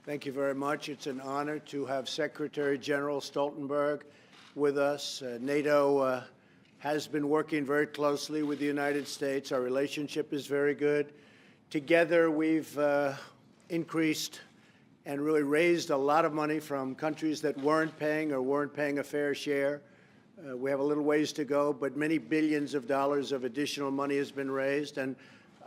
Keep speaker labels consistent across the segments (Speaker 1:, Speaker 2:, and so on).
Speaker 1: Thank you very much. It's an honor to have Secretary General Stoltenberg with us. NATO has been working very closely with the United States. Our relationship is very good. Together, we've increased and really raised a lot of money from countries that weren't paying or weren't paying a fair share. We have a little ways to go, but many billions of dollars of additional money has been raised, and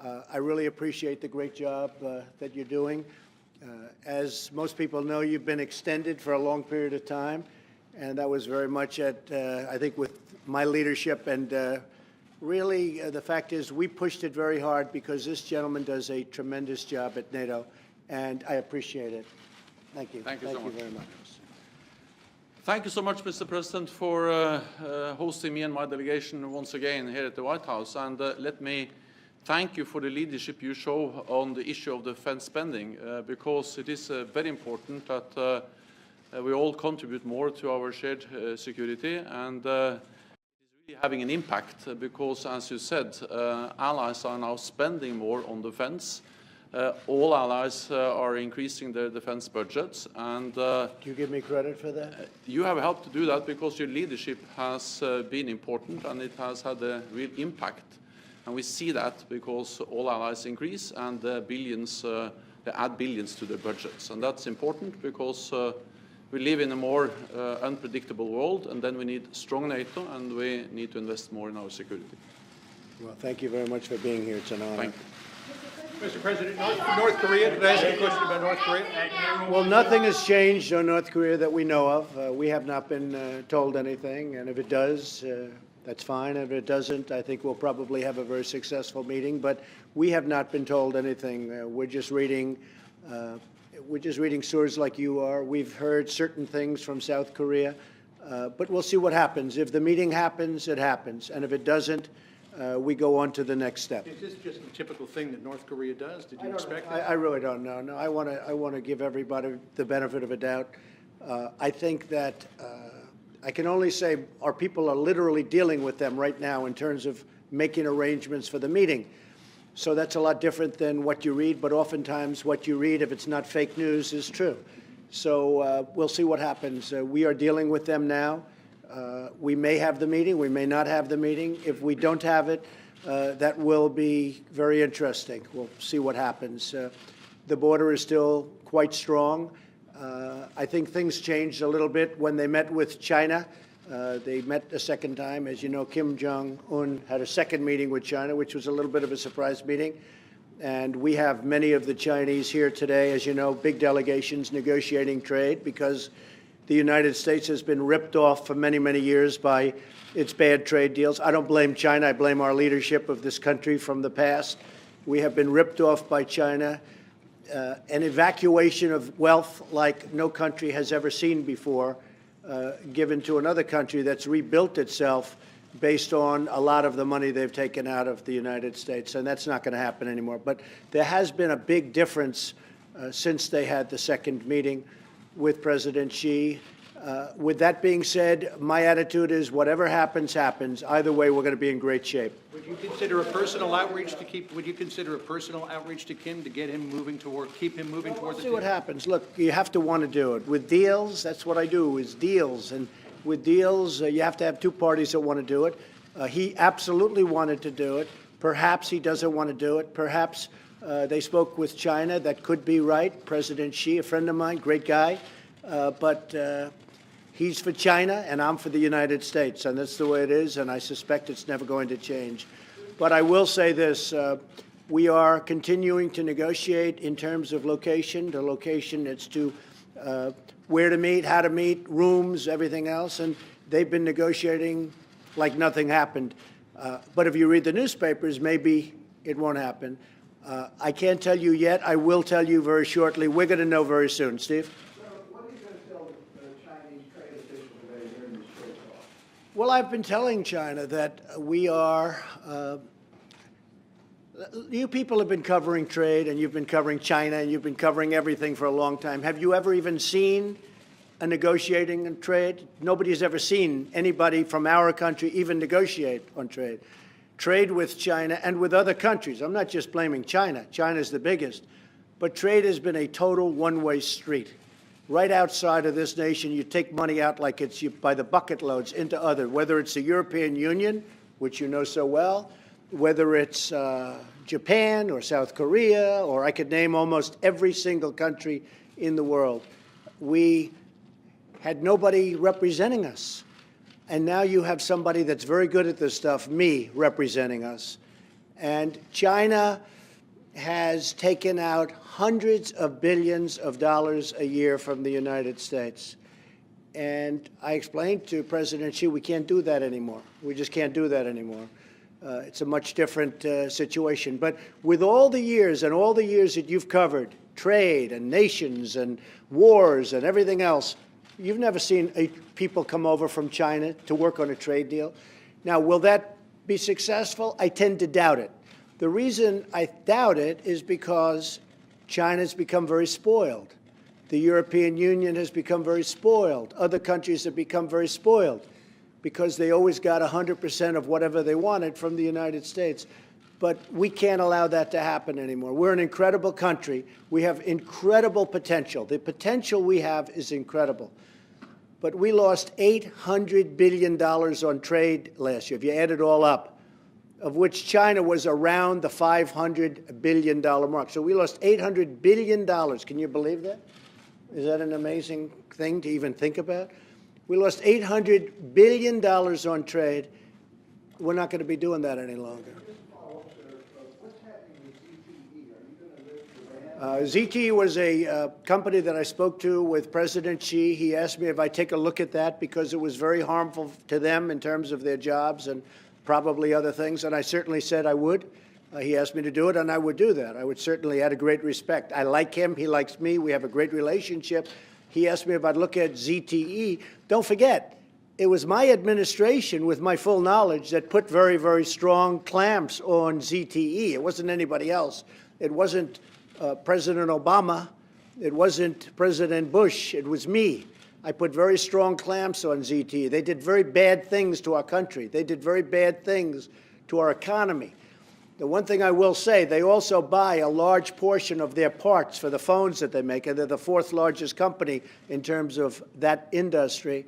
Speaker 1: I really appreciate the great job that you're doing. As most people know, you've been extended for a long period of time, and that was very much at, I think, with my leadership. And really, the fact is, we pushed it very hard because this gentleman does a tremendous job at NATO, and I appreciate it. Thank you.
Speaker 2: Thank you so much.
Speaker 1: Very much.
Speaker 2: Thank you so much, Mr. President, for hosting me and my delegation once again here at the White House. And let me thank you for the leadership you show on the issue of defense spending, because it is very important that we all contribute more to our shared security, and it is really having an impact because, as you said, allies are now spending more on defense. All allies are increasing their defense budgets, and
Speaker 1: do you give me credit for that?
Speaker 2: You have helped to do that because your leadership has been important, and it has had a real impact. And we see that because all allies increase and billions, they add billions to their budgets. And that's important because we live in a more unpredictable world, and then we need strong NATO, and we need to invest more in our security.
Speaker 1: Well, thank you very much for being here. It's an honor.
Speaker 2: Thank you.
Speaker 3: Mr. President, North Korea, could I ask you a question about North Korea?
Speaker 1: Well, nothing has changed on North Korea that we know of. We have not been told anything, and if it does, that's fine. If it doesn't, I think we'll probably have a very successful meeting. But we have not been told anything. We're just reading stories like you are. We've heard certain things from South Korea, but we'll see what happens. If the meeting happens, it happens, and if it doesn't, we go on to the next step.
Speaker 3: Is this just a typical thing that North Korea does? Did you expect that?
Speaker 1: I really don't know. No, I want to give everybody the benefit of a doubt. I think that I can only say our people are literally dealing with them right now in terms of making arrangements for the meeting. So that's a lot different than what you read, but oftentimes what you read, if it's not fake news, is true. So we'll see what happens. We are dealing with them now. We may have the meeting, we may not have the meeting. If we don't have it, that will be very interesting. We'll see what happens. The border is still quite strong. I think things changed a little bit when they met with China. They met a second time. As you know, Kim Jong-un had a second meeting with China, which was a little bit of a surprise meeting. And we have many of the Chinese here today, as you know, big delegations negotiating trade because the United States has been ripped off for many, many years by its bad trade deals. I don't blame China. I blame our leadership of this country from the past. We have been ripped off by China. An evacuation of wealth like no country has ever seen before, given to another country that's rebuilt itself based on a lot of the money they've taken out of the United States. And that's not going to happen anymore. But there has been a big difference since they had the second meeting with President Xi. With that being said, my attitude is whatever happens, happens. Either way, we're going to be in great shape.
Speaker 3: Would you consider a personal outreach to keep? Would you consider a personal outreach to Kim to get him moving toward, keep him moving toward the?
Speaker 1: We'll see what happens. Look, you have to want to do it. With deals, that's what I do. Is deals, and with deals, you have to have two parties that want to do it. He absolutely wanted to do it. Perhaps he doesn't want to do it. Perhaps they spoke with China. That could be right. President Xi, a friend of mine, great guy, but he's for China and I'm for the United States, and that's the way it is, and I suspect it's never going to change. But I will say this, we are continuing to negotiate in terms of location. The location, it's to where to meet, how to meet, rooms, everything else, and they've been negotiating like nothing happened. But if you read the newspapers, maybe it won't happen. I can't tell you yet. I will tell you very shortly. We're going to know very soon. Steve?
Speaker 4: What are you going to tell the Chinese trade officials today during this trade talk?
Speaker 1: Well, I've been telling China that we are you people have been covering trade, and you've been covering China, and you've been covering everything for a long time. Have you ever even seen a negotiating on trade? Nobody has ever seen anybody from our country even negotiate on trade. Trade with China and with other countries. I'm not just blaming China. China's the biggest. but trade has been a total one-way street. Right outside of this nation, you take money out like it's by the bucket loads into other, whether it's the European Union, which you know so well, whether it's Japan or South Korea, or I could name almost every single country in the world. We had nobody representing us. And now you have somebody that's very good at this stuff, me, representing us. And China has taken out hundreds of billions of dollars a year from the United States. And I explained to President Xi, we can't do that anymore. We just can't do that anymore. It's a much different situation. But with all the years and all the years that you've covered, trade and nations and wars and everything else, you've never seen people come over from China to work on a trade deal. Now, will that be successful? I tend to doubt it. The reason I doubt it is because China's become very spoiled. The European Union has become very spoiled. Other countries have become very spoiled because they always got 100% of whatever they wanted from the United States. But we can't allow that to happen anymore. We're an incredible country. We have incredible potential. The potential we have is incredible. But we lost $800 billion on trade last year, if you add it all up, of which China was around the $500 billion mark. So we lost $800 billion. Can you believe that? Is that an amazing thing to even think about? We lost $800 billion on trade. We're not going to be doing that any longer. ZTE was a company that I spoke to with President Xi. He asked me if I take a look at that because it was very harmful to them in terms of their jobs and probably other things, and I certainly said I would. He asked me to do it, and I would do that. I would certainly out of great respect. I like him. He likes me. We have a great relationship. He asked me if I'd look at ZTE. Don't forget, it was my administration, with my full knowledge, that put very, very strong clamps on ZTE. It wasn't anybody else. It wasn't President Obama. It wasn't President Bush. It was me. I put very strong clamps on ZTE. They did very bad things to our country. They did very bad things to our economy. The one thing I will say, they also buy a large portion of their parts for the phones that they make, and they're the fourth largest company in terms of that industry.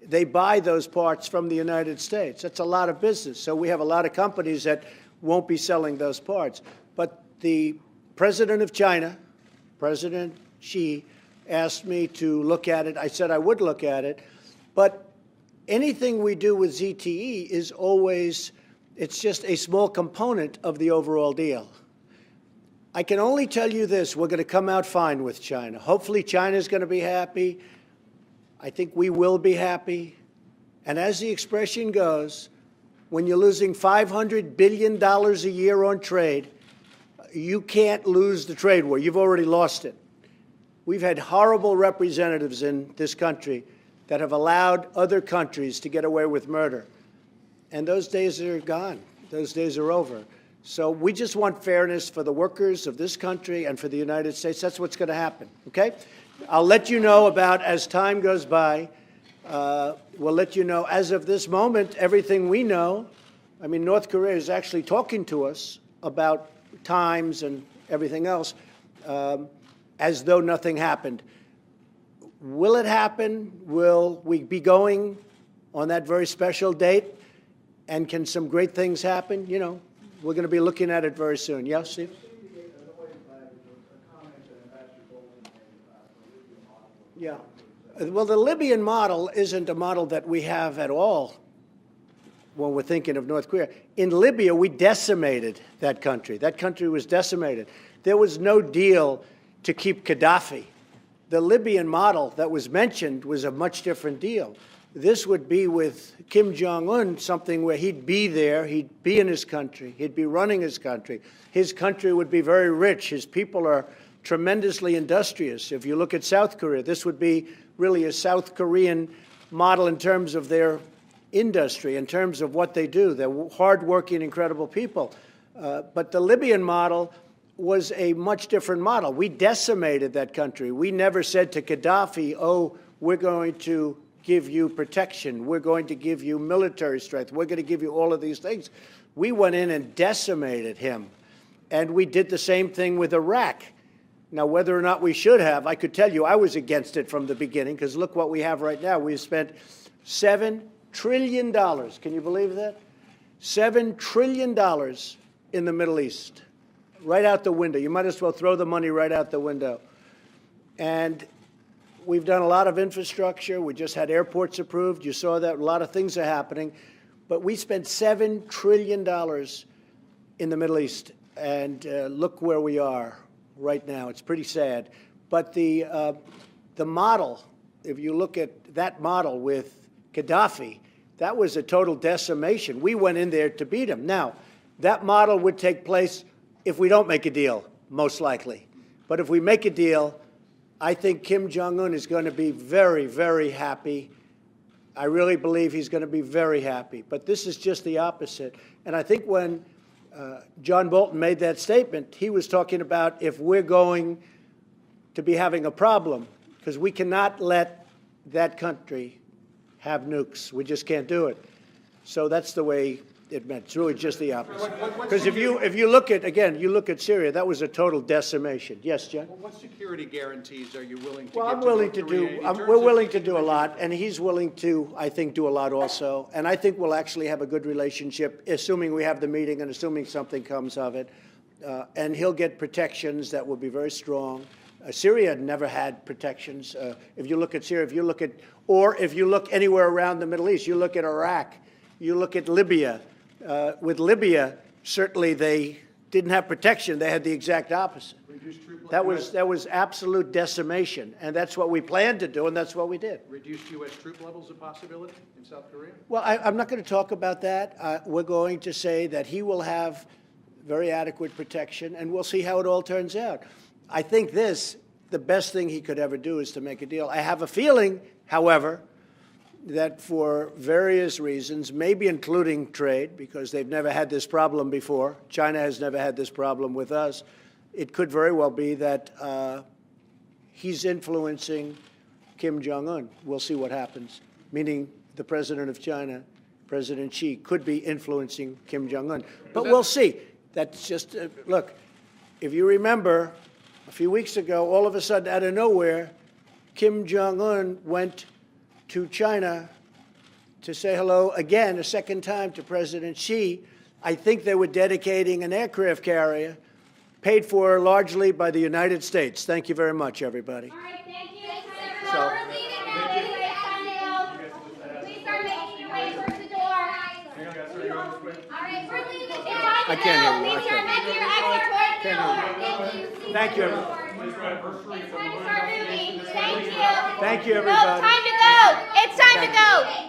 Speaker 1: They buy those parts from the United States. That's a lot of business. So we have a lot of companies that won't be selling those parts. But the President of China, President Xi, asked me to look at it. I said I would look at it. But anything we do with ZTE is always, it's just a small component of the overall deal. I can only tell you this, we're going to come out fine with China. Hopefully China's going to be happy. I think we will be happy. And as the expression goes, when you're losing $500 billion a year on trade, you can't lose the trade war. You've already lost it. We've had horrible representatives in this country that have allowed other countries to get away with murder. And those days are gone. Those days are over. So we just want fairness for the workers of this country and for the United States. That's what's going to happen, okay? I'll let you know about, as time goes by, we'll let you know. As of this moment, everything we know, I mean, North Korea is actually talking to us about times and everything else, as though nothing happened. Will it happen? Will we be going on that very special date? And can some great things happen? You know, we're going to be looking at it very soon. Yeah, Steve? Yeah. Well, the Libyan model isn't a model that we have at all when we're thinking of North Korea. In Libya, we decimated that country. That country was decimated. There was no deal to keep Gaddafi. The Libyan model that was mentioned was a much different deal. This would be with Kim Jong-un, something where he'd be there, he'd be in his country, he'd be running his country. His country would be very rich. His people are tremendously industrious. If you look at South Korea, this would be really a South Korean model in terms of their industry, in terms of what they do. They're hardworking, incredible people. But the Libyan model was a much different model. We decimated that country. We never said to Gaddafi, oh, we're going to give you protection. We're going to give you military strength. We're going to give you all of these things. We went in and decimated him. And we did the same thing with Iraq. Now, whether or not we should have, I could tell you I was against it from the beginning, because look what we have right now. We've spent $7 trillion. Can you believe that? $7 trillion in the Middle East, right out the window. You might as well throw the money right out the window. And we've done a lot of infrastructure. We just had airports approved. You saw that a lot of things are happening. But we spent $7 trillion in the Middle East. And look where we are right now. It's pretty sad. But the model, if you look at that model with Gaddafi, that was a total decimation. We went in there to beat him. Now, that model would take place if we don't make a deal, most likely. But if we make a deal, I think Kim Jong-un is going to be very, very happy. I really believe he's going to be very happy. But this is just the opposite. And I think when John Bolton made that statement, he was talking about if we're going to be having a problem, because we cannot let that country have nukes. We just can't do it. So that's the way it meant. It's really just the opposite. Because if you look at, again, you look at Syria, that was a total decimation. Yes, John?
Speaker 3: Well, what security guarantees are you willing to
Speaker 1: Well,
Speaker 3: give
Speaker 1: I'm
Speaker 3: to
Speaker 1: willing
Speaker 3: North
Speaker 1: to
Speaker 3: Korea
Speaker 1: do,
Speaker 3: in terms
Speaker 1: we're
Speaker 3: of
Speaker 1: willing to
Speaker 3: taking
Speaker 1: do a
Speaker 3: away-
Speaker 1: lot, and he's willing to, I think, do a lot also. And I think we'll actually have a good relationship, assuming we have the meeting and assuming something comes of it. And he'll get protections that will be very strong. Syria never had protections. If you look at Syria, if you look anywhere around the Middle East, you look at Iraq, you look at Libya. With Libya, certainly they didn't have protection. They had the exact opposite. That was absolute decimation, and that's what we planned to do, and that's what we did.
Speaker 3: Reduced U.S. troop levels a possibility in South Korea?
Speaker 1: Well, I'm not going to talk about that. We're going to say that he will have very adequate protection, and we'll see how it all turns out. I think the best thing he could ever do is to make a deal. I have a feeling, however, that for various reasons, maybe including trade, because they've never had this problem before, China has never had this problem with us, it could very well be that he's influencing Kim Jong-un. We'll see what happens, meaning the president of China, President Xi, could be influencing Kim Jong-un. But we'll see. That's just, look, if you remember, a few weeks ago, all of a sudden, out of nowhere, Kim Jong-un went to China to say hello again, a second time, to President Xi. I think they were dedicating an aircraft carrier paid for largely by the United States. Thank you very much, everybody.
Speaker 5: All right, thank you. We're leaving now. Anyway, it's time to go. Please start making your way towards the door. All right, we're leaving. It's time to
Speaker 1: I can't hear
Speaker 5: go.
Speaker 1: you. I
Speaker 5: Make your
Speaker 1: can't
Speaker 5: exit towards the door. Thank you.
Speaker 1: Thank you, everyone.
Speaker 5: It's time to start moving. Thank you.
Speaker 1: Thank you,
Speaker 5: No,
Speaker 1: everybody.
Speaker 5: time to go. It's time to go.